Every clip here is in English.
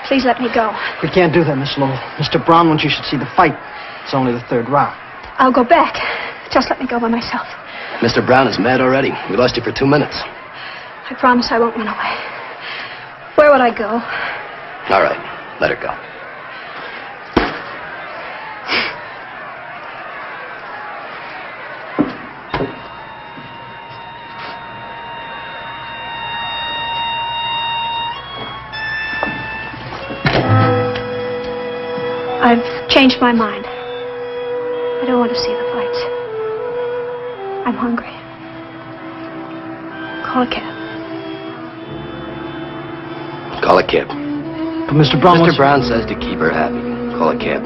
Please let me go. We can't do that, Miss Lowell. Mr. Brown wants you should see the fight. It's only the third round. I'll go back. Just let me go by myself. Mr. Brown is mad already. We lost you for 2 minutes. I promise I won't run away. Where would I go? All right, let her go. I've changed my mind. I don't want to see the fights. I'm hungry. Call a cab. Call a cab. But Mr. Brown Mr. Brown says to keep her happy. Call a cab.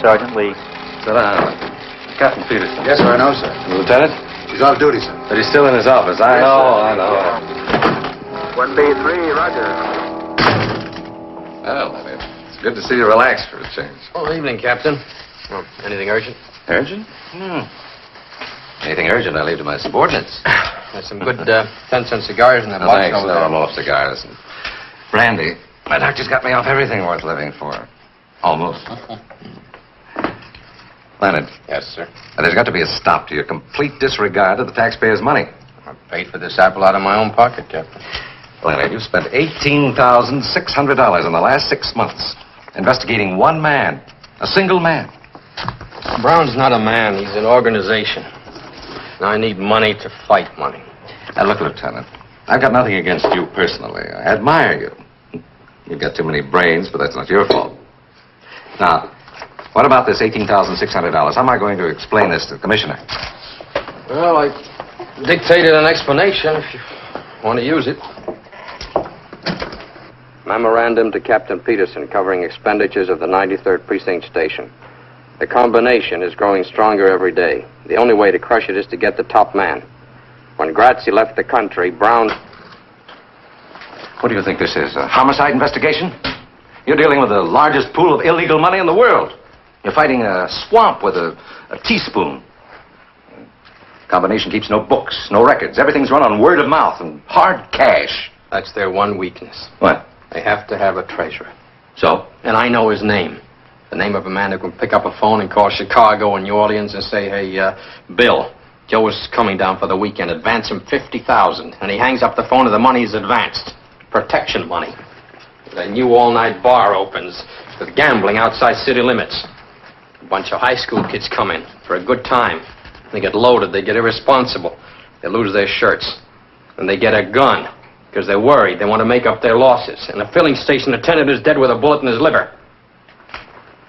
Sergeant Lee. Sit down. Captain Peterson. Yes, sir, I know, sir. The lieutenant? He's off duty, sir. But he's still in his office. I know. 1B3, roger. Well, it's good to see you relaxed for a change. Oh, evening, Captain. Oh, anything urgent? Urgent? Anything urgent, I leave to my subordinates. There's some good 10-cent cigars in that No, box thanks. over No, there. I'm off cigars. And brandy. My doctor's got me off everything worth living for. Almost. Leonard. Yes, sir. There's got to be a stop to your complete disregard of the taxpayers' money. I paid for this apple out of my own pocket, Captain. Leonard, you spent $18,600 in the last 6 months investigating one man, a single man. Brown's not a man. He's an organization. Now I need money to fight money. Now, look, Lieutenant, I've got nothing against you personally. I admire you. You've got too many brains, but that's not your fault. Now, what about this $18,600? How am I going to explain this to the commissioner? Well, I dictated an explanation if you want to use it. Memorandum to Captain Peterson covering expenditures of the 93rd Precinct Station. The combination is growing stronger every day. The only way to crush it is to get the top man. When Grazzi left the country, Brown... What do you think this is, a homicide investigation? You're dealing with the largest pool of illegal money in the world. You're fighting a swamp with a teaspoon. Combination keeps no books, no records. Everything's run on word of mouth and hard cash. That's their one weakness. What? They have to have a treasurer. So? And I know his name. The name of a man who can pick up a phone and call Chicago and New Orleans and say, hey, Bill, Joe is coming down for the weekend. Advance him $50,000. And he hangs up the phone and the money is advanced. Protection money. The new all-night bar opens with gambling outside city limits. A bunch of high school kids come in for a good time. They get loaded. They get irresponsible. They lose their shirts. And they get a gun because they're worried. They want to make up their losses. And a filling station attendant is dead with a bullet in his liver.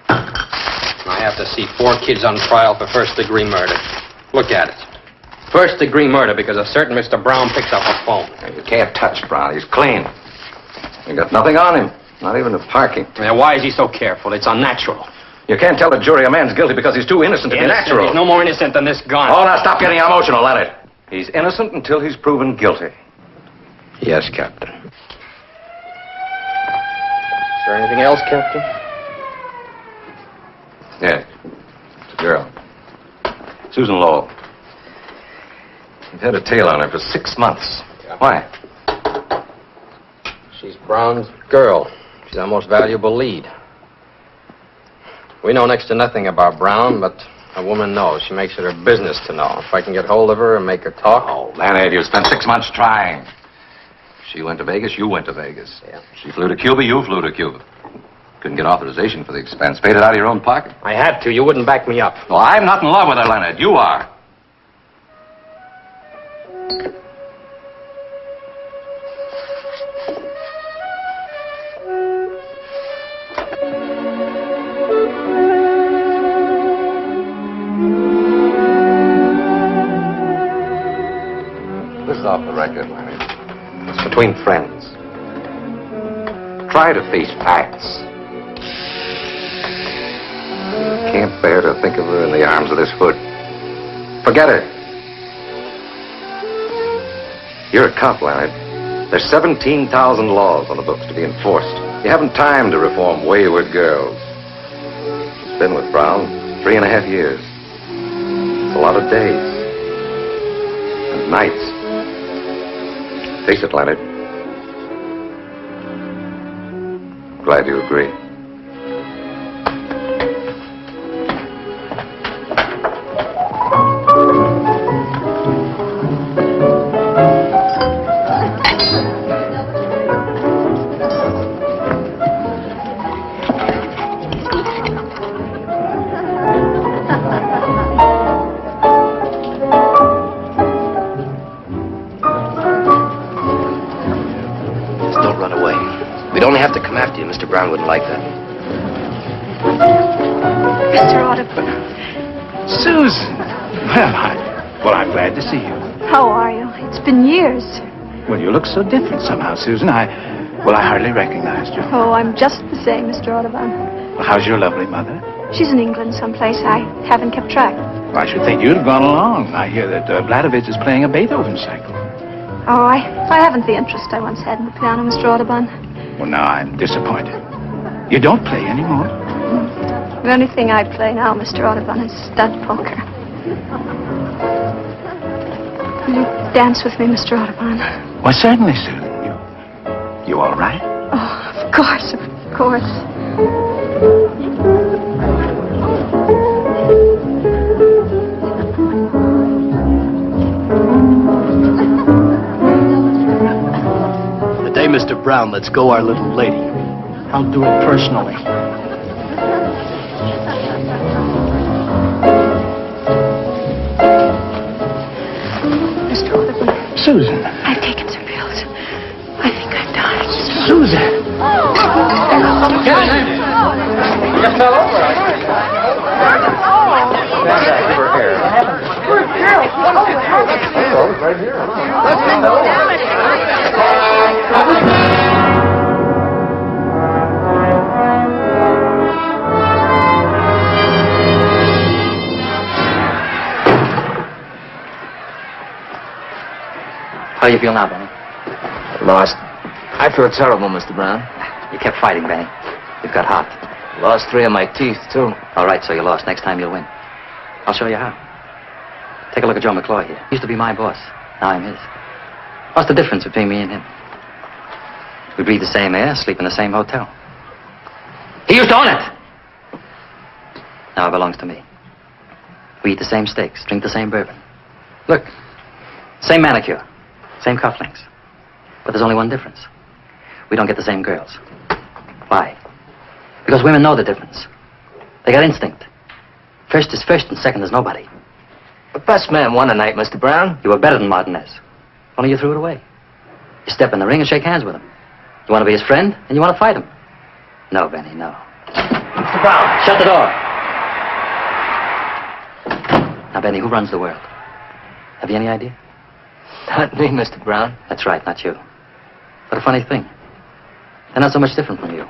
I have to see 4 kids on trial for first-degree murder. Look at it. First-degree murder because a certain Mr. Brown picks up a phone. You can't touch Brown. He's clean. You got nothing on him. Not even the parking. Now, why is he so careful? It's unnatural. You can't tell a jury a man's guilty because he's too innocent to be natural. He's no more innocent than this gun. Oh, now stop getting emotional, Leonard. He's innocent until he's proven guilty. Yes, Captain. Is there anything else, Captain? Yes. It's a girl. Susan Lowell. We've had a tail on her for 6 months. Yeah. Why? She's Brown's girl. She's our most valuable lead. We know next to nothing about Brown, but a woman knows. She makes it her business to know. If I can get hold of her and make her talk... Oh, Leonard, you spent 6 months trying. She went to Vegas, you went to Vegas. Yeah. She flew to Cuba, you flew to Cuba. Couldn't get authorization for the expense. Paid it out of your own pocket. I had to. You wouldn't back me up. Well, I'm not in love with her, Leonard. You are. This is off the record, Lenny. It's between friends. Try to face facts. You can't bear to think of her in the arms of this hood. Forget her. You're a cop, Leonard. There's 17,000 laws on the books to be enforced. You haven't time to reform wayward girls. She's been with Brown 3.5 years. It's a lot of days. And nights. Face it, Leonard. Glad you agree. Mr. Brown wouldn't like that. Mr. Audubon. Susan! Well, I'm glad to see you. How are you? It's been years. Well, you look so different somehow, Susan. I hardly recognized you. Oh, I'm just the same, Mr. Audubon. Well, how's your lovely mother? She's in England someplace. I haven't kept track. Well, I should think you'd have gone along. I hear that Vladovich is playing a Beethoven cycle. Oh, I haven't the interest I once had in the piano, Mr. Audubon. Well, now I'm disappointed. You don't play anymore? The only thing I play now, Mr. Audubon, is stud poker. Will you dance with me, Mr. Audubon? Well, certainly, Susan. You all right? Oh, of course, of course. The day Mr. Brown lets go our little lady. I'll do it personally. Mr. Audubon. Susan. I've taken some pills. I think I'm dying. Susan. You fell over. Stand back over here. Oh, right here. How do you feel now, Benny? Lost. I feel terrible, Mr. Brown. You kept fighting, Benny. You've got hot. Lost 3 of my teeth, too. All right, so you lost. Next time you'll win. I'll show you how. Take a look at Joe McCloy here. He used to be my boss. Now I'm his. What's the difference between me and him? We breathe the same air, sleep in the same hotel. He used to own it! Now it belongs to me. We eat the same steaks, drink the same bourbon. Look, same manicure, same cufflinks. But there's only one difference. We don't get the same girls. Why? Because women know the difference. They got instinct. First is first and second is nobody. The best man won tonight, Mr. Brown. You were better than Martinez. Only you threw it away. You step in the ring and shake hands with him. You want to be his friend and you want to fight him. No, Benny, no. Mr. Brown. Shut the door. Now, Benny, who runs the world? Have you any idea? Not me, Mr. Brown. That's right, not you. But a funny thing. They're not so much different from you.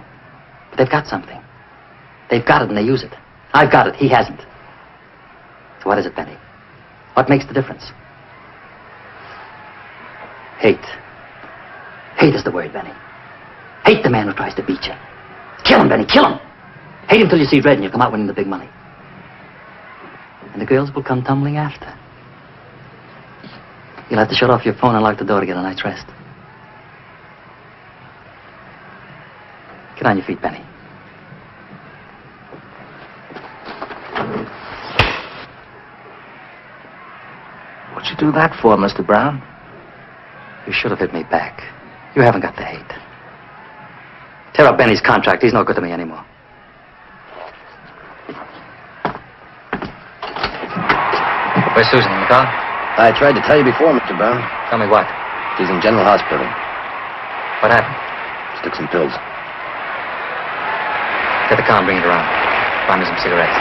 But they've got something. They've got it and they use it. I've got it. He hasn't. So what is it, Benny? What makes the difference? Hate. Hate is the word, Benny. Hate the man who tries to beat you. Kill him, Benny, kill him. Hate him till you see red and you come out winning the big money. And the girls will come tumbling after. You'll have to shut off your phone and lock the door to get a night's rest. Get on your feet, Benny. What'd you do that for, Mr. Brown? You should have hit me back. You haven't got the hate. Tear up Benny's contract. He's no good to me anymore. Where's Susan, in the car? I tried to tell you before, Mr. Brown. Tell me what? She's in General Hospital. What happened? Took some pills. Get the car and bring it around. Find me some cigarettes.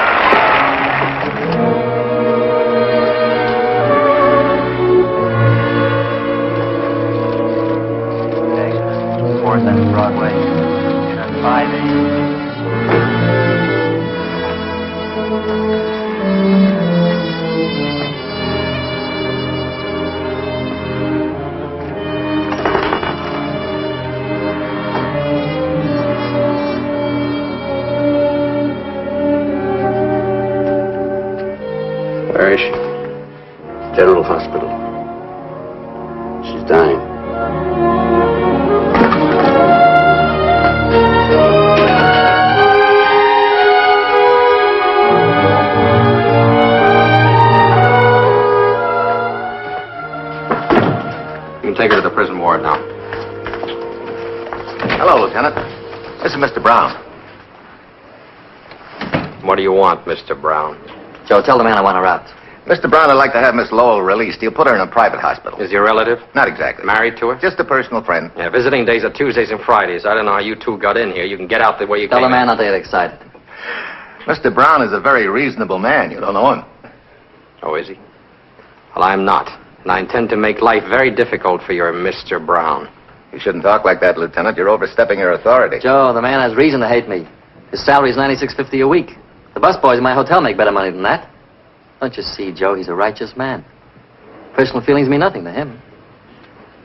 Broadway. Turn 5A. Where is she? General Hospital. She's dying. You can take her to the prison ward now. Hello, Lieutenant. This is Mr. Brown. What do you want, Mr. Brown? Joe, tell the man I want her out. Mr. Brown would like to have Miss Lowell released. He'll put her in a private hospital. Is your relative Not exactly. married to her? Just a personal friend. Yeah, visiting days are Tuesdays and Fridays. I don't know how you two got in here. You can get out the way you Tell came the man in. not to get excited. Mr. Brown is a very reasonable man. You don't know him. Oh, is he? Well, I'm not. And I intend to make life very difficult for your Mr. Brown. You shouldn't talk like that, Lieutenant. You're overstepping your authority. Joe, the man has reason to hate me. His salary is $96.50 a week. The busboys in my hotel make better money than that. Don't you see, Joe? He's a righteous man. Personal feelings mean nothing to him.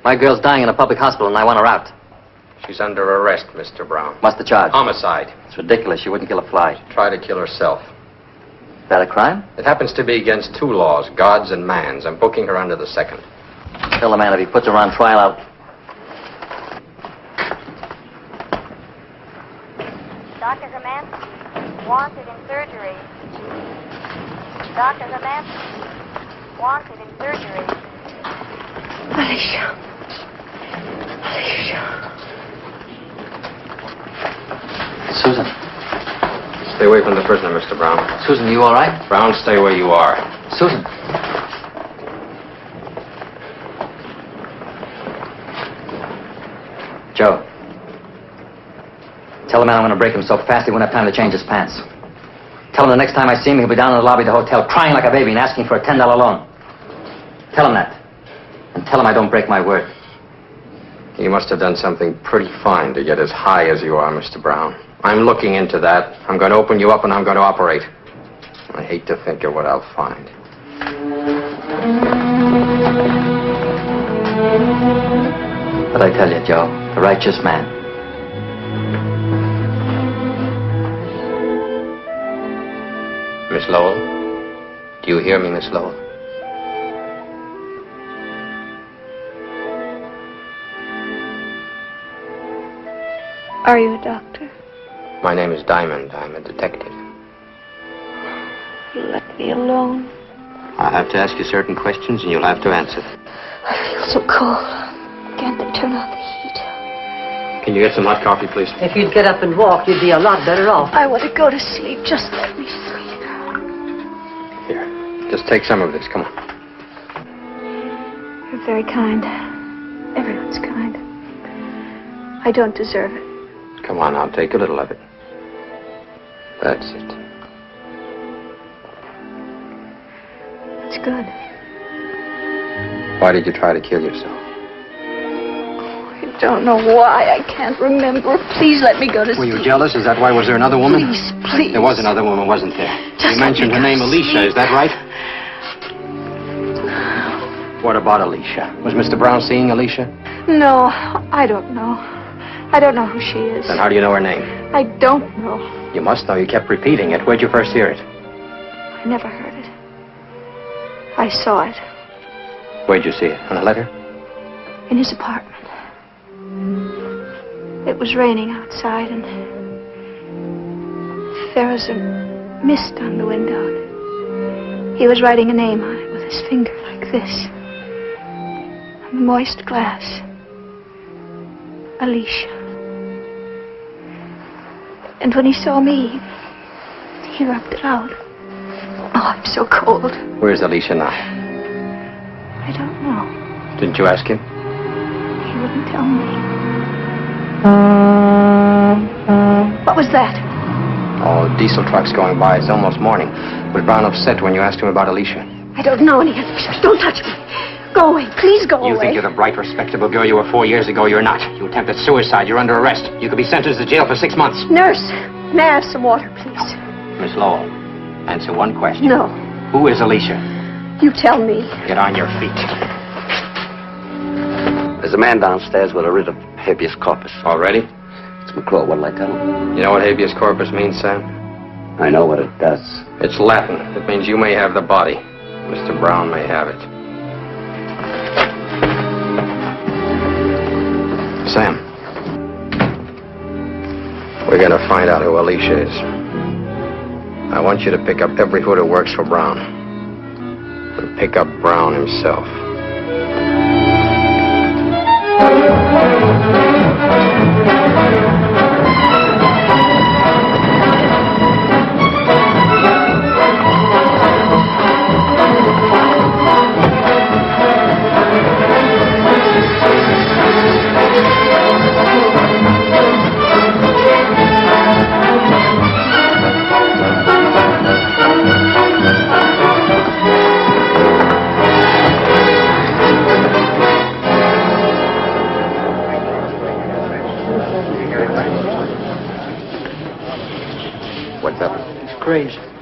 My girl's dying in a public hospital, and I want her out. She's under arrest, Mr. Brown. What's the charge? Homicide. It's ridiculous. She wouldn't kill a fly. Try to kill herself. Is that a crime? It happens to be against two laws, God's and man's. I'm booking her under the second. Tell the man if he puts her on trial, I'll... Dr. Zaman, wanted in surgery. Dr. Zaman, wanted in surgery. Alicia. Alicia. Susan. Stay away from the prisoner, Mr. Brown. Susan, you all right? Brown, stay where you are. Susan. Joe. Tell the man I'm going to break him so fast he won't have time to change his pants. Tell him the next time I see him, he'll be down in the lobby of the hotel crying like a baby and asking for a $10 loan. Tell him that. And tell him I don't break my word. You must have done something pretty fine to get as high as you are, Mr. Brown. I'm looking into that. I'm going to open you up and I'm going to operate. I hate to think of what I'll find. But I tell you, Joe, a righteous man. Miss Lowell? Do you hear me, Miss Lowell? Are you a doctor? My name is Diamond. I'm a detective. Let me alone. I'll have to ask you certain questions and you'll have to answer them. I feel so cold. Can't they turn on the heat? Can you get some hot coffee, please? If you'd get up and walk, you'd be a lot better off. I want to go to sleep. Just let me sleep. Here, just take some of this. Come on. You're very kind. Everyone's kind. I don't deserve it. Come on, I'll take a little of it. That's it. It's good. Why did you try to kill yourself? I don't know why. I can't remember. Please let me go to Were sleep. you jealous? Is that why? Was there another woman? Please, please. There was another woman, wasn't there? Just You mentioned let her me name, go to Alicia. sleep. Is that right? What about Alicia? Was Mr. Brown seeing Alicia? No, I don't know. I don't know who she is. Then how do you know her name? I don't know. You must know. You kept repeating it. Where'd you first hear it? I never heard it. I saw it Where'd you see it? On a letter? in his apartment. It was raining outside, and there was a mist on the window. He was writing a name on it with his finger like this. On the moist glass. Alicia. And when he saw me, he rubbed it out. Oh, I'm so cold. Where's Alicia now? I don't know. Didn't you ask him? He wouldn't tell me. What was that? Oh, diesel trucks going by. It's almost morning. Was Brown upset when you asked him about Alicia? I don't know any Alicia. Don't touch me. Go away. Please go You away. think you're the bright, respectable girl you were 4 years ago. You're not. You attempted suicide. You're under arrest. You could be sentenced to jail for 6 months. Nurse, may I have some water, please? Miss Lowell, answer one question. No. Who is Alicia? You tell me. Get on your feet. There's a man downstairs with a writ of habeas corpus. Already? It's McClure. What'll I tell him? You know what habeas corpus means, Sam? I know what it does. It's Latin. It means you may have the body. Mr. Brown may have it. Sam. We're going to find out who Alicia is. I want you to pick up every hood who works for Brown. And pick up Brown himself. It's crazy.